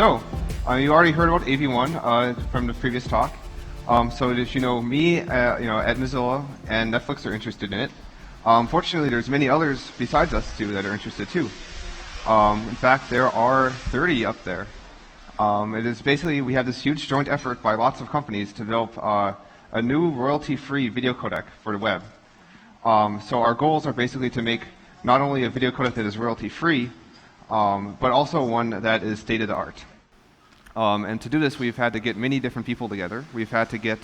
So, you already heard about AV1 from the previous talk. So as you know, me, at Mozilla and Netflix are interested in it. Fortunately, there's many others besides us two that are interested too. In fact, there are 30 up there. It is basically, we have this huge joint effort by lots of companies to develop a new royalty-free video codec for the web. So our goals are basically to make not only a video codec that is royalty-free, but also one that is state-of-the-art. And to do this, we've had to get many different people together. We've had to get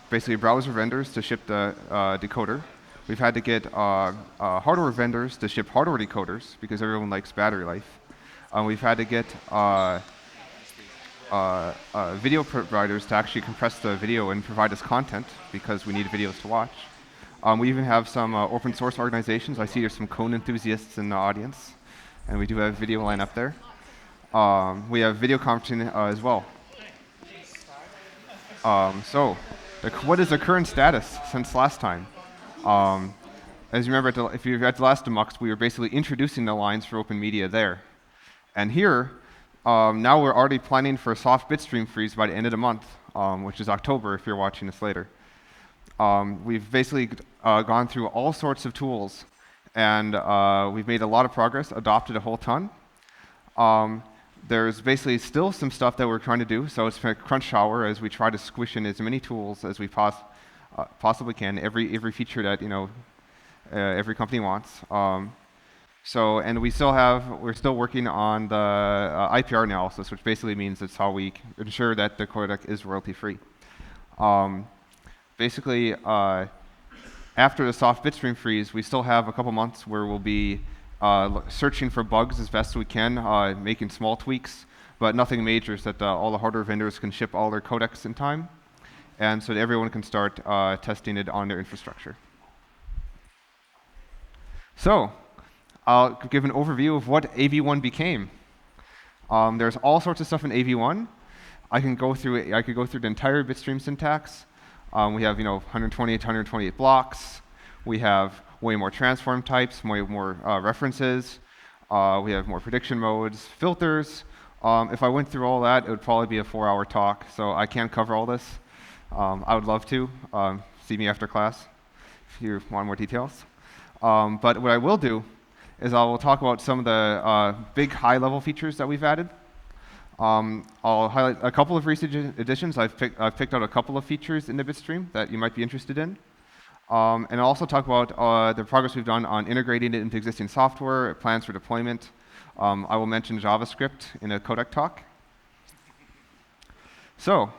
basically browser vendors to ship the decoder. We've had to get hardware vendors to ship hardware decoders because everyone likes battery life. We've had to get video providers to actually compress the video and provide us content because we need videos to watch. We even have some open source organizations. I see there's some cone enthusiasts in the audience, and we do have video line up there. We have video conferencing as well. So, what is the current status since last time? As you remember, if you were at the last Demuxed, we were basically introducing the lines for open media there. And here, now we're already planning for a soft bitstream freeze by the end of the month, which is October if you're watching this later. We've basically gone through all sorts of tools, and we've made a lot of progress, adopted a whole ton. There's basically still some stuff that we're trying to do, so it's a crunch hour as we try to squish in as many tools as we possibly can, every feature that every company wants. And we're still working on the IPR analysis, which basically means it's how we ensure that the codec is royalty-free. Basically, after the soft bitstream freeze, we still have a couple months where we'll be searching for bugs as best we can, making small tweaks, but nothing major so that all the hardware vendors can ship all their codecs in time, and so that everyone can start testing it on their infrastructure. So, I'll give an overview of what AV1 became. There's all sorts of stuff in AV1. I could go through the entire bitstream syntax. We have 128 to 128 blocks. We have way more transform types, way more references. We have more prediction modes, filters. If I went through all that, it would probably be a 4-hour talk, so I can't cover all this. I would love to. See me after class if you want more details. But what I will do is I will talk about some of the big high-level features that we've added. I'll highlight a couple of recent additions. I've picked out a couple of features in the bitstream that you might be interested in. And I'll also talk about the progress we've done on integrating it into existing software, plans for deployment. I will mention JavaScript in a codec talk. So,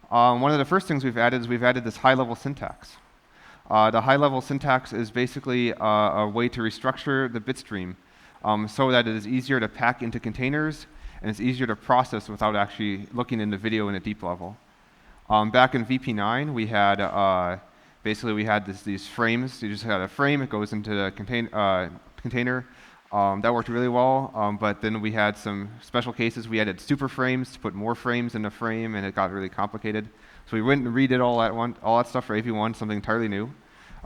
one of the first things we've added is we've added this high-level syntax. The high-level syntax is basically a way to restructure the bitstream so that it is easier to pack into containers and it's easier to process without actually looking in the video in a deep level. Back in VP9, we had basically we had these frames. You just had a frame, it goes into the container. That worked really well, but then we had some special cases. We added super frames to put more frames in the frame, and it got really complicated. So we went and redid all that stuff for AV1, something entirely new.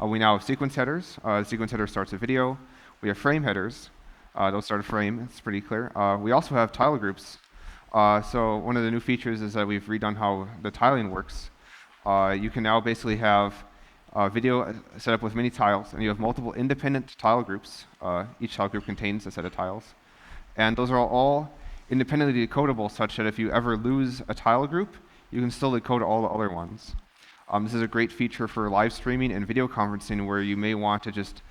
We now have sequence headers. The sequence header starts a video. We have frame headers. Those start a frame. It's pretty clear. We also have tile groups. So one of the new features is that we've redone how the tiling works. You can now basically have video set up with many tiles, and you have multiple independent tile groups. Each tile group contains a set of tiles. And those are all independently decodable such that if you ever lose a tile group, you can still decode all the other ones. This is a great feature for live streaming and video conferencing where you may want to just,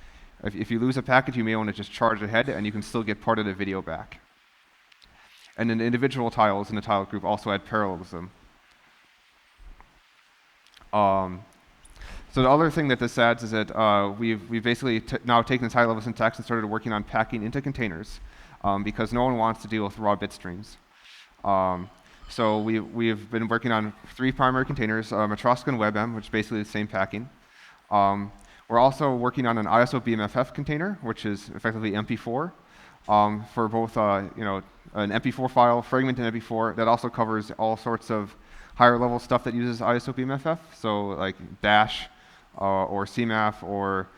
if you lose a package, you may want to just charge ahead and you can still get part of the video back. And then the individual tiles in the tile group also add parallelism. So the other thing that this adds is that we've basically now taken this high-level syntax and started working on packing into containers because no one wants to deal with raw bit streams. So we've been working on 3 primary containers, Matroska and WebM, which is basically the same packing. We're also working on an ISO BMFF container, which is effectively MP4 for both an MP4 file, fragmented MP4 that also covers all sorts of higher-level stuff that uses ISO BMFF, so like Dash or CMAF, or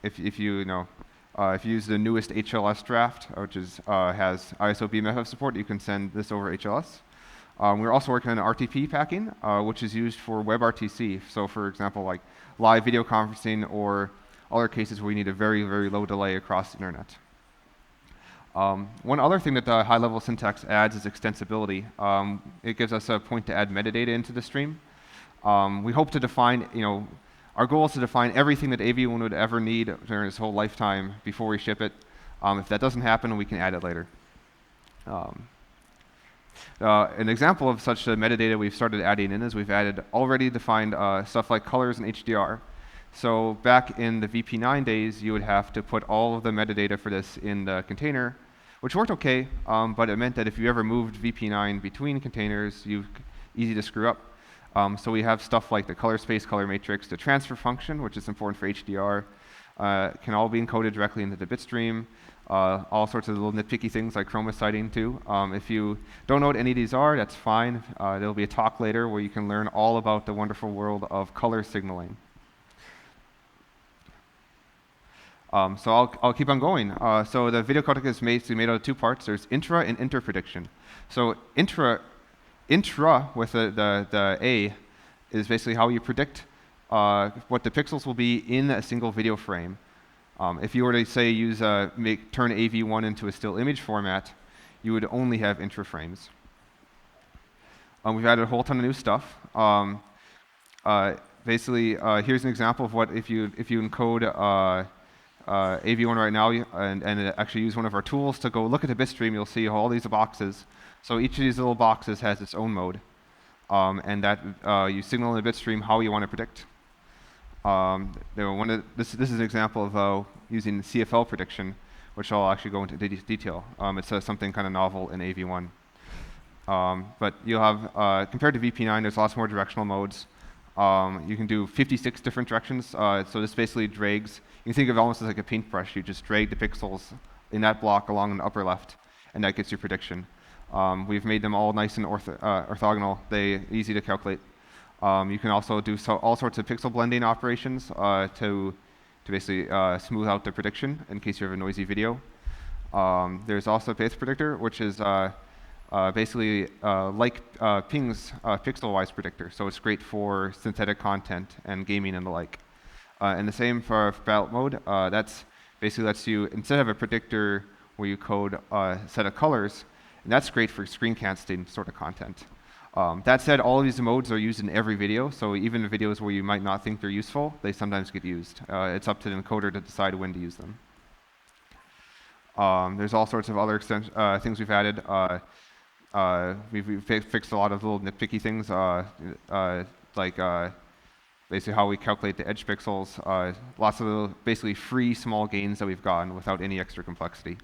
if you If you use the newest HLS draft, which has ISO BMFF support, you can send this over HLS. We're also working on RTP packing, which is used for WebRTC. So for example, like live video conferencing or other cases where you need a very, very low delay across the internet. One other thing that the high-level syntax adds is extensibility. It gives us a point to add metadata into the stream. We hope to define, our goal is to define everything that AV1 would ever need during its whole lifetime before we ship it. If that doesn't happen, we can add it later. An example of such metadata we've started adding in is we've added already defined stuff like colors and HDR. So back in the VP9 days, you would have to put all of the metadata for this in the container, which worked okay, but it meant that if you ever moved VP9 between containers, easy to screw up. So we have stuff like the color space, color matrix, the transfer function, which is important for HDR, can all be encoded directly into the bitstream. All sorts of little nitpicky things like Chroma citing too. If you don't know what any of these are, that's fine. There'll be a talk later where you can learn all about the wonderful world of color signaling. So I'll keep on going. So the video codec is made out of two parts. There's intra and inter prediction. So intra with the A is basically how you predict what the pixels will be in a single video frame. If you were to say turn AV1 into a still image format, you would only have intra frames. We've added a whole ton of new stuff. Basically, here's an example of what if you encode AV1 right now and actually use one of our tools to go look at the bitstream, you'll see all these boxes. So each of these little boxes has its own mode, and that you signal in the bitstream how you want to predict. This is an example of using CFL prediction, which I'll actually go into detail. It's something kind of novel in AV1. But you'll have, compared to VP9, there's lots more directional modes. You can do 56 different directions. So this basically drags, you can think of it almost as like a paintbrush. You just drag the pixels in that block along the upper left, and that gets your prediction. We've made them all nice and orthogonal. They're easy to calculate. You can also do all sorts of pixel blending operations to basically smooth out the prediction in case you have a noisy video. There's also Path Predictor, which is basically like Ping's pixel-wise predictor. So it's great for synthetic content and gaming and the like. And the same for ballot mode. That's basically lets you, instead of a predictor where you code a set of colors, and that's great for screencasting sort of content. That said, all of these modes are used in every video, so even in videos where you might not think they're useful, they sometimes get used. It's up to the encoder to decide when to use them. There's all sorts of other things we've added. We've fixed a lot of little nitpicky things, like basically how we calculate the edge pixels. Lots of little, basically free small gains that we've gotten without any extra complexity.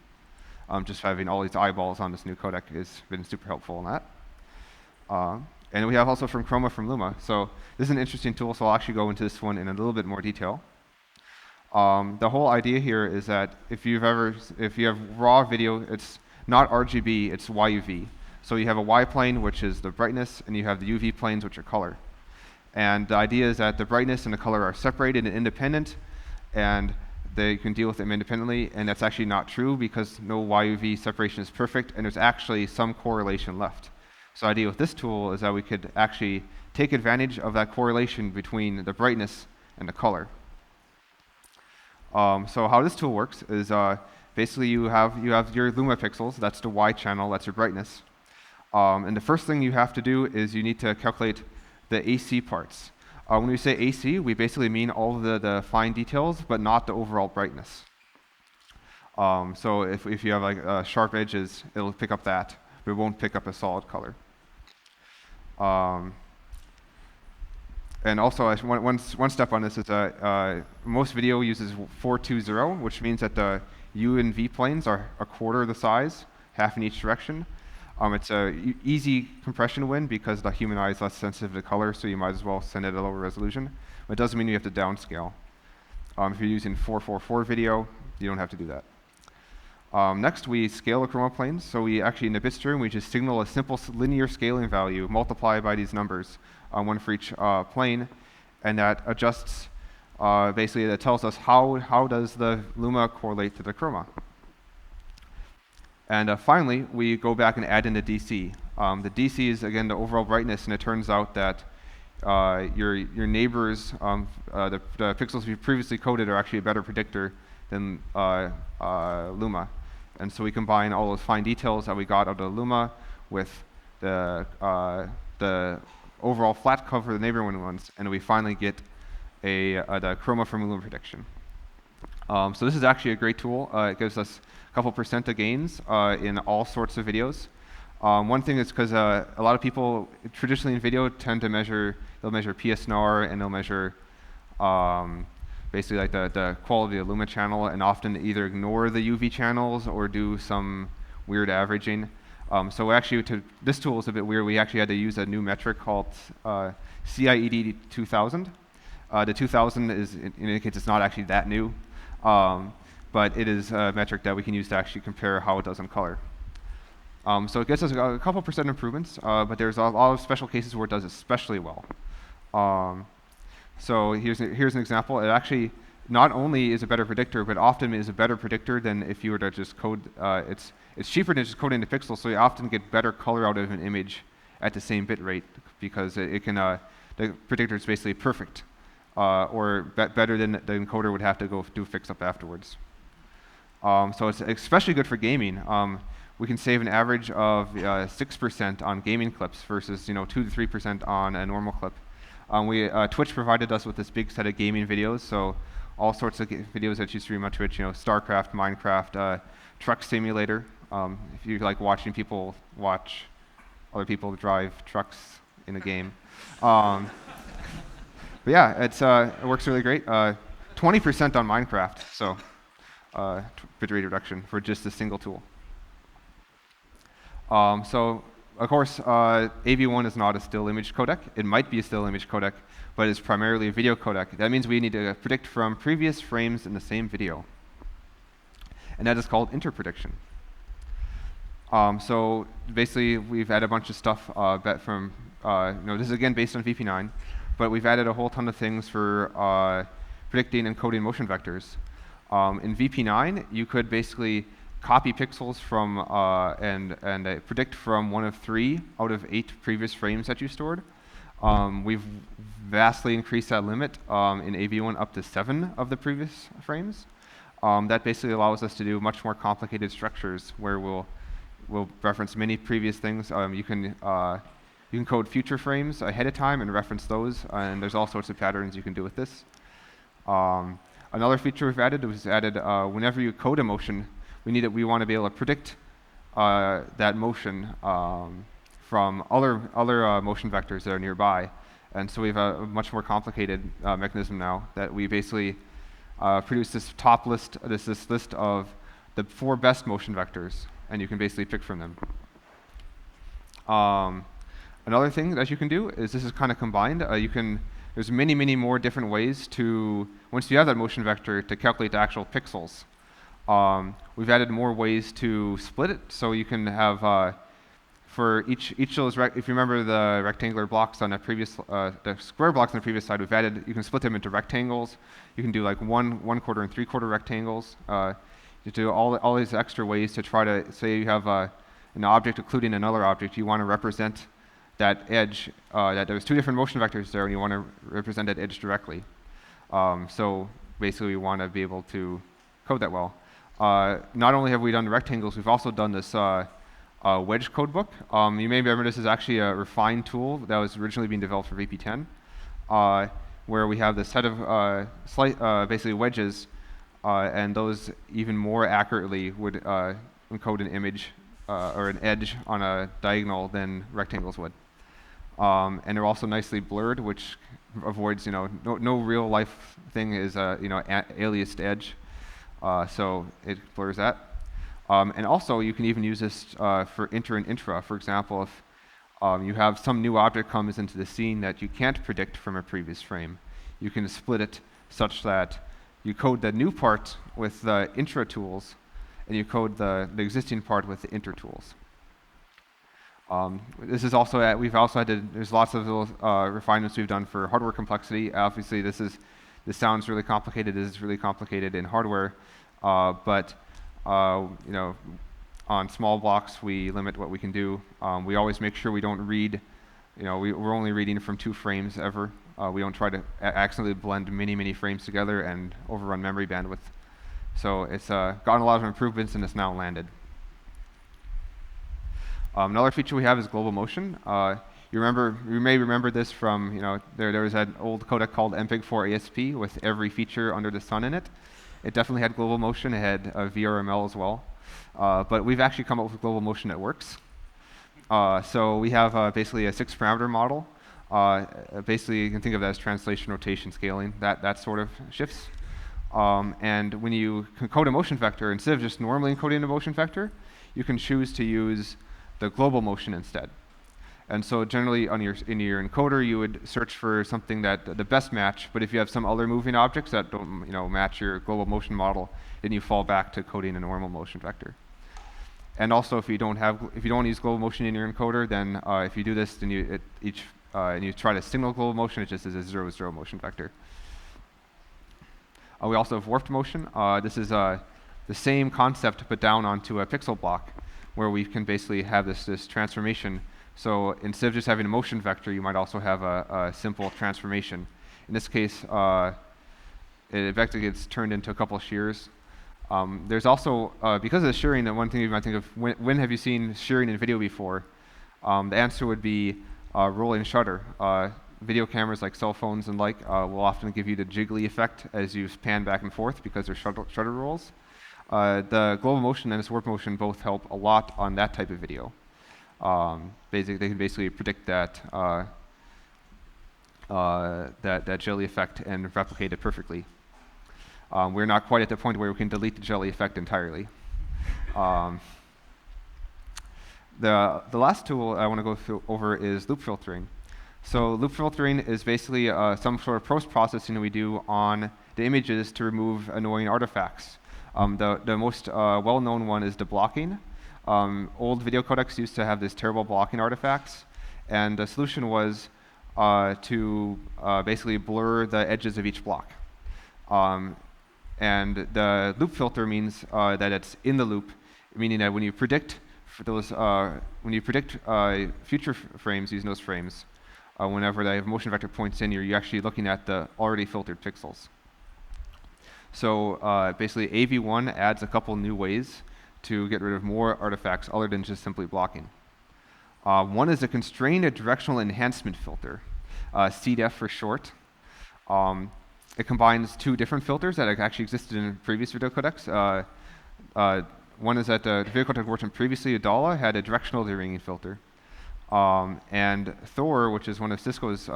Just having all these eyeballs on this new codec has been super helpful in that. And we have also from Chroma from Luma. So this is an interesting tool, so I'll actually go into this one in a little bit more detail. The whole idea here is that if you have raw video, it's not RGB, it's YUV. So you have a Y plane, which is the brightness, and you have the UV planes, which are color. And the idea is that the brightness and the color are separated and independent, and they can deal with them independently, and that's actually not true because no YUV separation is perfect, and there's actually some correlation left. So the idea with this tool is that we could actually take advantage of that correlation between the brightness and the color. So how this tool works is basically you have your Luma pixels, that's the Y channel, that's your brightness. And the first thing you have to do is you need to calculate the AC parts. When we say AC, we basically mean all of the fine details, but not the overall brightness. So if you have like sharp edges, it'll pick up that, but it won't pick up a solid color. And also, one step on this is most video uses 420, which means that the U and V planes are a quarter the size, half in each direction. It's an easy compression win because the human eye is less sensitive to color, so you might as well send it at a lower resolution. But it doesn't mean you have to downscale. If you're using 444 video, you don't have to do that. Next, we scale the chroma planes. So we actually, in the bitstream, we just signal a simple linear scaling value multiplied by these numbers, one for each plane, and that adjusts basically that tells us how does the Luma correlate to the Chroma. And finally, we go back and add in the DC. The DC is, again, the overall brightness, and it turns out that your neighbors, the pixels we previously coded are actually a better predictor than Luma. And so we combine all those fine details that we got out of Luma with the overall flat cover of the neighboring ones, and we finally get the Chroma from Luma prediction. So this is actually a great tool. It gives us a couple % of gains in all sorts of videos. One thing is because a lot of people traditionally in video tend to they'll measure PSNR and they'll measure basically like the quality of the Luma channel, and often either ignore the UV channels or do some weird averaging. So actually, this tool is a bit weird. We actually had to use a new metric called CIED 2000. The 2000 indicates it's not actually that new, but it is a metric that we can use to actually compare how it does in color. So it gets us a couple % improvements, but there's a lot of special cases where it does especially well. So here's an example. It actually not only is a better predictor, but often is a better predictor than if you were to just code. It's cheaper than just coding the pixels, so you often get better color out of an image at the same bit rate because the predictor is basically perfect, or better than the encoder would have to go do fix up afterwards. So it's especially good for gaming. We can save an average of 6% on gaming clips versus 2 to 3% on a normal clip. Twitch provided us with this big set of gaming videos, so all sorts of videos that you stream on Twitch, StarCraft, Minecraft, Truck Simulator. If you like watching people watch other people drive trucks in a game. But yeah, it works really great. 20% on Minecraft, so bitrate reduction for just a single tool. So, of course, AV1 is not a still image codec. It might be a still image codec, but it's primarily a video codec. That means we need to predict from previous frames in the same video. And that is called interprediction. So basically, we've added a bunch of stuff from, this is again based on VP9, but we've added a whole ton of things for predicting and coding motion vectors. In VP9, you could basically copy pixels from and predict from 1 of 3 out of 8 previous frames that you stored. We've vastly increased that limit in AV1 up to 7 of the previous frames. That basically allows us to do much more complicated structures where we'll reference many previous things. You can code future frames ahead of time and reference those, and there's all sorts of patterns you can do with this. Another feature we've added whenever you code a motion, we want to be able to predict that motion from other motion vectors that are nearby. And so we have a much more complicated mechanism now that we basically produce this list of the 4 best motion vectors, and you can basically pick from them. Another thing that you can do is this is kind of combined. There's many more different ways to, once you have that motion vector, to calculate the actual pixels. We've added more ways to split it, so you can have for each of those, if you remember the rectangular blocks on the previous, the square blocks on the previous slide, you can split them into rectangles. You can do like 1 1/4 and 3/4 rectangles. You do all these extra ways to try to, say you have an object including another object, you want to represent that edge, that there's 2 different motion vectors there, and you want to represent that edge directly. So basically, we want to be able to code that well. Not only have we done rectangles, we've also done this wedge codebook. You may remember this is actually a refined tool that was originally being developed for VP10, where we have this set of basically wedges, and those even more accurately would encode an image or an edge on a diagonal than rectangles would. And they're also nicely blurred, which avoids, no real life thing is aliased edge. So it blurs that. And also, you can even use this for inter and intra. For example, if you have some new object comes into the scene that you can't predict from a previous frame, you can split it such that you code the new part with the intra tools, and you code the existing part with the inter tools. This is also there's lots of little refinements we've done for hardware complexity. Obviously, this This sounds really complicated. This is really complicated in hardware, but you know, on small blocks, we limit what we can do. We always make sure we don't read. You know, we're only reading from 2 frames ever. We don't try to accidentally blend many frames together and overrun memory bandwidth. So it's gotten a lot of improvements, and it's now landed. Another feature we have is global motion. You may remember this from, you know, there was an old codec called MPEG-4 ASP with every feature under the sun in it. It definitely had global motion. It had VRML as well. But we've actually come up with global motion that works. So we have basically a 6-parameter model. Basically, you can think of that as translation, rotation, scaling, that sort of shifts. And when you encode a motion vector, instead of just normally encoding a motion vector, you can choose to use the global motion instead. And so generally in your encoder, you would search for something that the best match, but if you have some other moving objects that don't, you know, match your global motion model, then you fall back to coding a normal motion vector. And also, if you don't use global motion in your encoder, then if you do this, then and you try to signal global motion, it just is a 0, 0 motion vector. We also have warped motion. This is the same concept, but down onto a pixel block, where we can basically have this transformation. So instead of just having a motion vector, you might also have a simple transformation. In this case, it effectively gets turned into a couple of shears. There's also, because of the shearing, the one thing you might think of, when have you seen shearing in video before? The answer would be rolling shutter. Video cameras like cell phones and like will often give you the jiggly effect as you pan back and forth because they're shutter rolls. The global motion and its warp motion both help a lot on that type of video. They can basically predict that jelly effect and replicate it perfectly. We're not quite at the point where we can delete the jelly effect entirely. The last tool I want to go over is loop filtering. So loop filtering is basically some sort of post-processing we do on the images to remove annoying artifacts. The most well-known one is deblocking. Old video codecs used to have this terrible blocking artifacts, and the solution was to basically blur the edges of each block. And the loop filter means that it's in the loop, meaning that when you predict future frames using those frames, whenever the motion vector points in, you're actually looking at the already filtered pixels. So basically, AV1 adds a couple new ways to get rid of more artifacts other than just simply blocking. One is a constrained directional enhancement filter, CDEF for short. It combines 2 different filters that actually existed in previous video codecs. One is that the video codec worked in previously, Adala, had a directional deringing filter. And Thor, which is one of Cisco's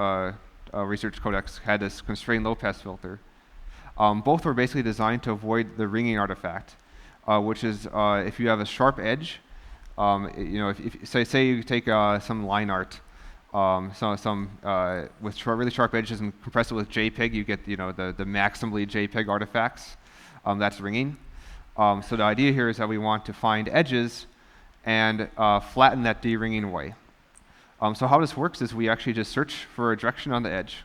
research codecs, had this constrained low-pass filter. Both were basically designed to avoid the ringing artifact, which is if you have a sharp edge, you know, if say you take some line art, with really sharp edges and compress it with JPEG, you get, you know, the maximally JPEG artifacts. That's ringing. So the idea here is that we want to find edges and flatten that de-ringing away. So how this works is we actually just search for a direction on the edge.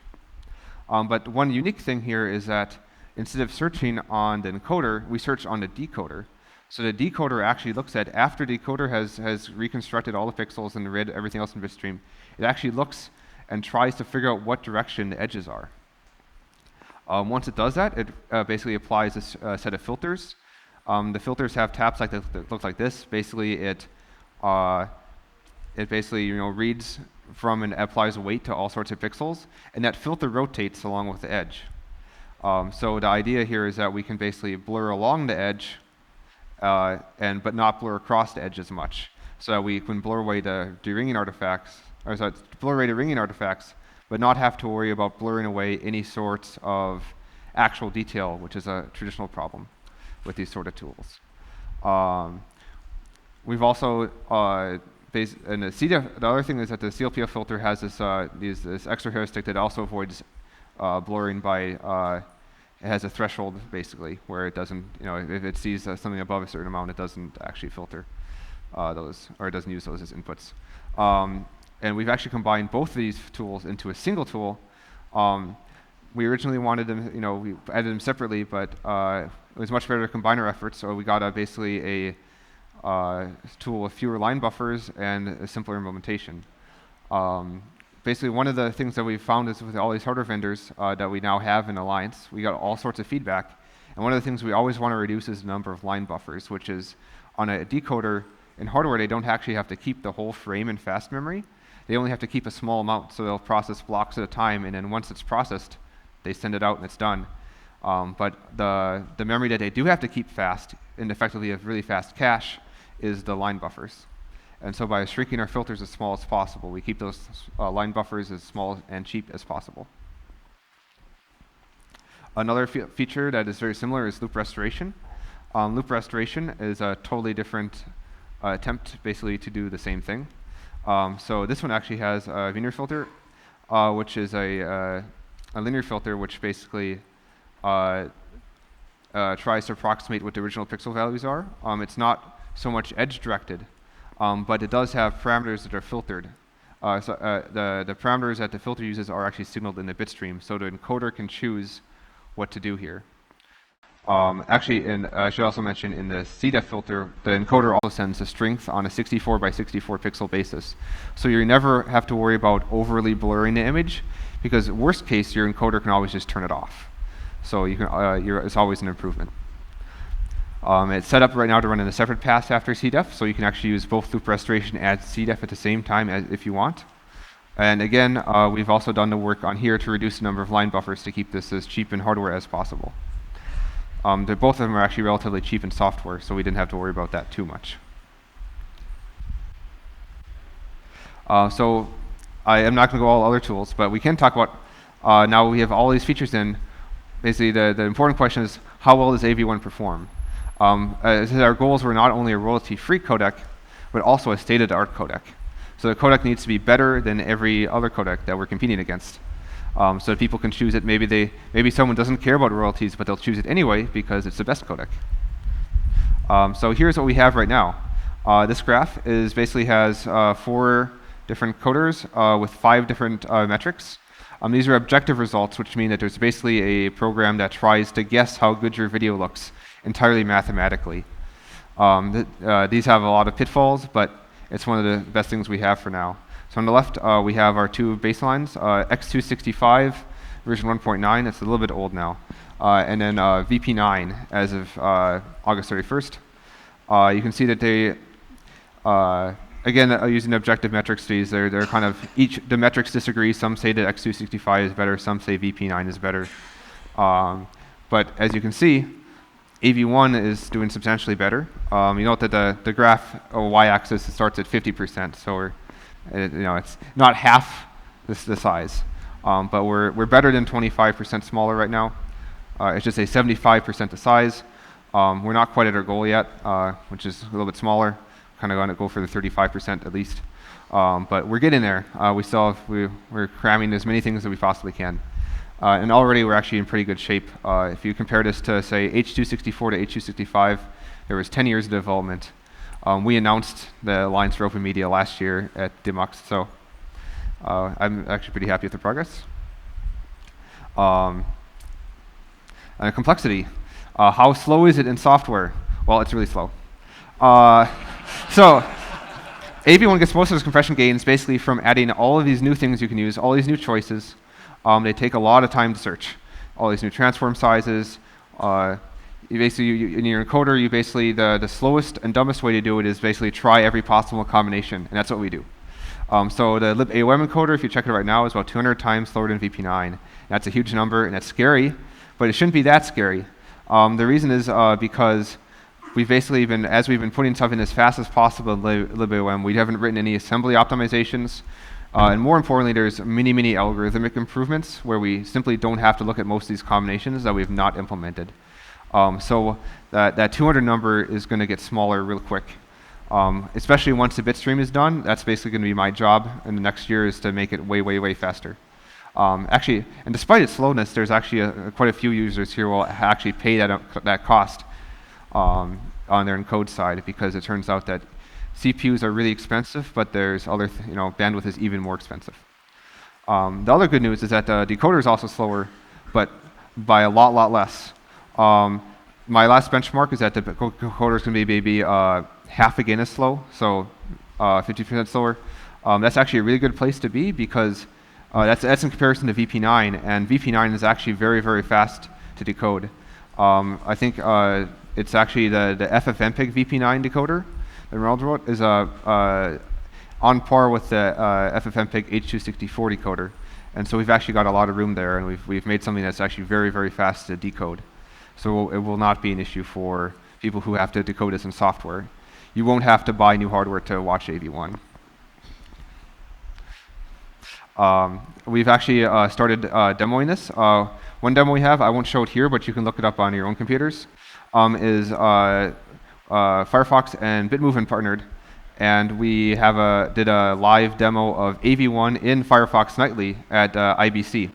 But one unique thing here is that instead of searching on the encoder, we search on the decoder. So the decoder actually looks at, after the decoder has reconstructed all the pixels and read everything else in bitstream, it actually looks and tries to figure out what direction the edges are. Once it does that, it basically applies this set of filters. The filters have tabs that look like this. Basically, it basically, you know, reads from and applies a weight to all sorts of pixels, and that filter rotates along with the edge. So the idea here is that we can basically blur along the edge, but not blur across the edge as much, so that we can blur away the ringing artifacts, blur away the ringing artifacts, but not have to worry about blurring away any sorts of actual detail, which is a traditional problem with these sort of tools. We've also and the other thing is that the CLPF filter has this extra heuristic that also avoids blurring by it has a threshold basically where it doesn't, you know, if it sees something above a certain amount, it doesn't actually filter those, or it doesn't use those as inputs. And we've actually combined both of these tools into a single tool. we originally wanted them, we added them separately, but it was much better to combine our efforts, so we got basically a tool with fewer line buffers and a simpler implementation. Basically, one of the things that we found is with all these hardware vendors that we now have in Alliance, we got all sorts of feedback. And one of the things we always want to reduce is the number of line buffers, which is on a decoder in hardware, they don't actually have to keep the whole frame in fast memory. They only have to keep a small amount, so they'll process blocks at a time, and then once it's processed, they send it out and it's done. But the memory that they do have to keep fast, and effectively a really fast cache, is the line buffers. And so by shrinking our filters as small as possible, we keep those line buffers as small and cheap as possible. Another feature that is very similar is loop restoration. Loop restoration is a totally different attempt basically to do the same thing. So this one actually has a linear filter, which is a linear filter which basically tries to approximate what the original pixel values are. It's not so much edge directed, but it does have parameters that are filtered. The parameters that the filter uses are actually signaled in the bit stream, so the encoder can choose what to do here. Actually, I should also mention in the CDEF filter, the encoder also sends a strength on a 64 by 64 pixel basis. So you never have to worry about overly blurring the image, because worst case, your encoder can always just turn it off. So you can, it's always an improvement. It's set up right now to run in a separate path after CDEF, so you can actually use both loop restoration and CDEF at the same time if you want. And again, we've also done the work on here to reduce the number of line buffers to keep this as cheap in hardware as possible. Both of them are actually relatively cheap in software, so we didn't have to worry about that too much. So I am not going to go all other tools, but we can talk about, now we have all these features in, basically the important question is, how well does AV1 perform? Our goals were not only a royalty-free codec, but also a state-of-the-art codec. So the codec needs to be better than every other codec that we're competing against. So that people can choose it. Maybe someone doesn't care about royalties, but they'll choose it anyway because it's the best codec. So here's what we have right now. This graph basically has 4 different coders with 5 different metrics. These are objective results, which mean that there's basically a program that tries to guess how good your video looks entirely mathematically. These have a lot of pitfalls, but it's one of the best things we have for now. So on the left, we have our 2 baselines, X265 version 1.9. It's a little bit old now. And then VP9 as of August 31st. You can see that they, again, using objective metrics, they're kind of, the metrics disagree. Some say that X265 is better, some say VP9 is better. But as you can see, AV1 is doing substantially better. You note that the graph y-axis starts at 50%, so it's not half the size, but we're better than 25% smaller right now. It's just a 75% the size. We're not quite at our goal yet, which is a little bit smaller. Kind of going to go for the 35% at least, but we're getting there. We're cramming as many things as we possibly can. And already we're actually in pretty good shape. If you compare this to, say, H.264 to H.265, there was 10 years of development. We announced the Alliance for Open Media last year at Demuxed, so I'm actually pretty happy with the progress. And complexity. How slow is it in software? Well, it's really slow. So AV1 gets most of its compression gains basically from adding all of these new things you can use, all these new choices. They take a lot of time to search. All these new transform sizes. In your encoder, the slowest and dumbest way to do it is basically try every possible combination, and that's what we do. So the lib AOM encoder, if you check it right now, is about 200 times slower than VP9. That's a huge number, and that's scary, but it shouldn't be that scary. The reason is because we've basically as we've been putting stuff in as fast as possible in lib AOM, we haven't written any assembly optimizations. And more importantly, there's many algorithmic improvements where we simply don't have to look at most of these combinations that we've not implemented. So that 200 number is going to get smaller real quick. Especially once the bit stream is done, that's basically going to be my job in the next year, is to make it way faster. Actually, and despite its slowness, there's actually quite a few users here will actually pay that cost on their encode side, because it turns out that CPUs are really expensive, but there's other, bandwidth is even more expensive. The other good news is that the decoder is also slower, but by a lot less. My last benchmark is that the decoder is going to be maybe half again as slow, so 50% slower. That's actually a really good place to be because that's in comparison to VP9, and VP9 is actually very fast to decode. I think it's actually the FFmpeg VP9 decoder that Ronald wrote is on par with the FFmpeg H264 decoder. And so we've actually got a lot of room there, and we've made something that's actually very fast to decode. So it will not be an issue for people who have to decode this in software. You won't have to buy new hardware to watch AV1. We've actually started demoing this. One demo we have, I won't show it here, but you can look it up on your own computers, is Firefox and Bitmovin partnered, and we did a live demo of AV1 in Firefox Nightly at IBC.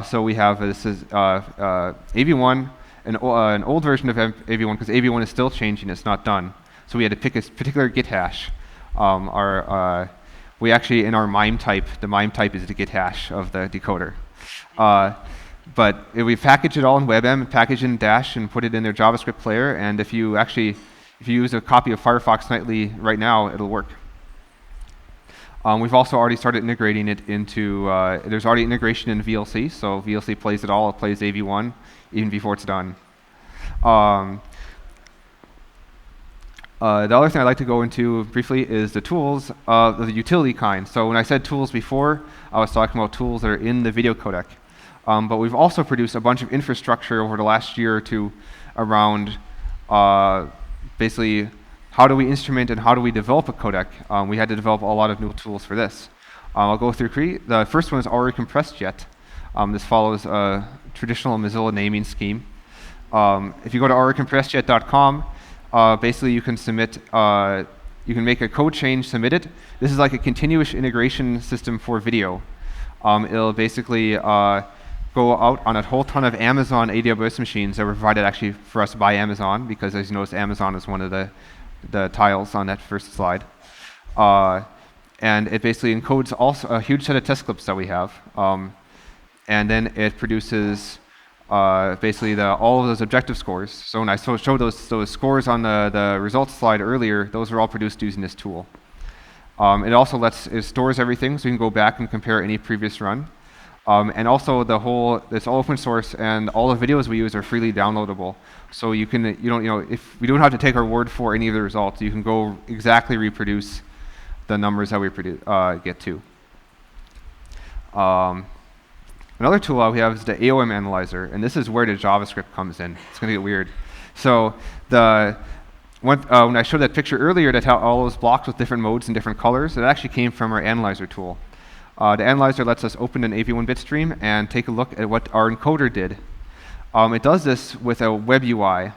So we have this is AV1, an old version of AV1, because AV1 is still changing; it's not done. So we had to pick a particular git hash. We actually, in our MIME type, the MIME type is the git hash of the decoder. But we package it all in WebM, package it in Dash, and put it in their JavaScript player. And if you use a copy of Firefox Nightly right now, it'll work. We've also already started integrating it into, there's already integration in VLC, so VLC plays it all, it plays AV1 even before it's done. The other thing I'd like to go into briefly is the tools of the utility kind. So when I said tools before, I was talking about tools that are in the video codec. But we've also produced a bunch of infrastructure over the last year or two around basically how do we instrument and how do we develop a codec. We had to develop a lot of new tools for this. I'll go through the first one is already compressed yet. This follows a traditional Mozilla naming scheme. If you go to alreadycompressedyet.com, basically you can submit, you can make a code change, submit it. This is like a continuous integration system for video. It'll basically go out on a whole ton of Amazon AWS machines that were provided actually for us by Amazon, because as you notice, Amazon is one of the tiles on that first slide. And it basically encodes also a huge set of test clips that we have. And then it produces basically all of those objective scores. So when I showed those scores on the results slide earlier, those are all produced using this tool. It also it stores everything, so you can go back and compare any previous run. And also it's all open source, and all the videos we use are freely downloadable. So if we don't have to take our word for any of the results, you can go exactly reproduce the numbers that we get to. Another tool we have is the AOM Analyzer, and this is where the JavaScript comes in. It's going to get weird. So when I showed that picture earlier that had all those blocks with different modes and different colors, it actually came from our Analyzer tool. The Analyzer lets us open an AV1 bitstream and take a look at what our encoder did. It does this with a web UI,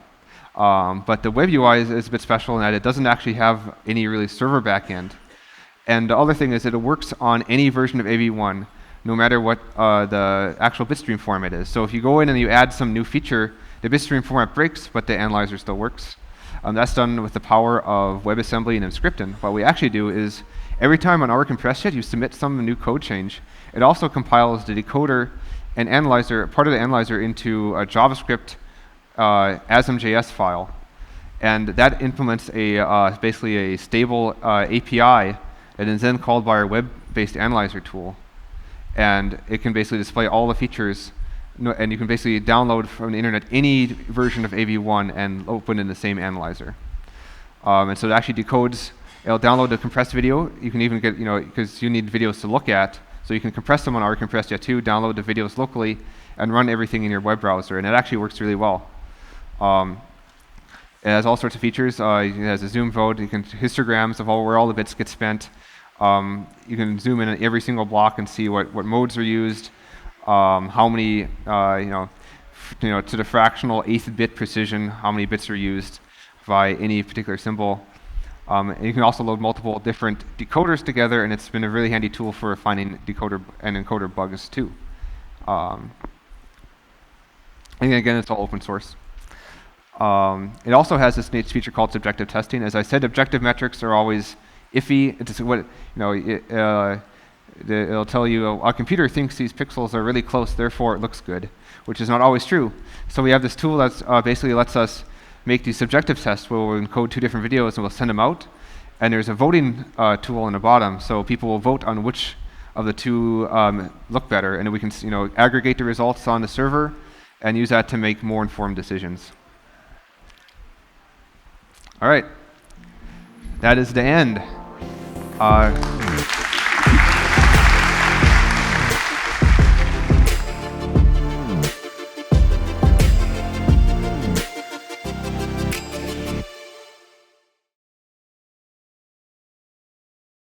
but the web UI is a bit special in that it doesn't actually have any really server backend. And the other thing is that it works on any version of AV1, no matter what the actual bitstream format is. So if you go in and you add some new feature, the bitstream format breaks, but the Analyzer still works. That's done with the power of WebAssembly and Emscripten. What we actually do is, every time on our compressed you submit some new code change, it also compiles the decoder and analyzer, part of the analyzer, into a JavaScript asm.js file. And that implements basically a stable API that is then called by our web-based analyzer tool. And it can basically display all the features, and you can basically download from the internet any version of AV1 and open in the same analyzer. And so it actually decodes. It'll download the compressed video. You can even get, because you need videos to look at, so you can compress them on RCompressed 2, download the videos locally, and run everything in your web browser, and it actually works really well. It has all sorts of features. It has a zoom mode. You can histograms of where all the bits get spent. You can zoom in on every single block and see what modes are used, how many, to the fractional 8th bit precision, how many bits are used by any particular symbol. And you can also load multiple different decoders together, and it's been a really handy tool for finding decoder and encoder bugs too. And again, it's all open source. It also has this nice feature called subjective testing. As I said, objective metrics are always iffy. It's what it'll tell you, our computer thinks these pixels are really close, therefore it looks good, which is not always true. So we have this tool that basically lets us make these subjective tests where we'll encode 2 different videos and we'll send them out. And there's a voting tool on the bottom, so people will vote on which of the 2 look better, and we can aggregate the results on the server and use that to make more informed decisions. All right, that is the end.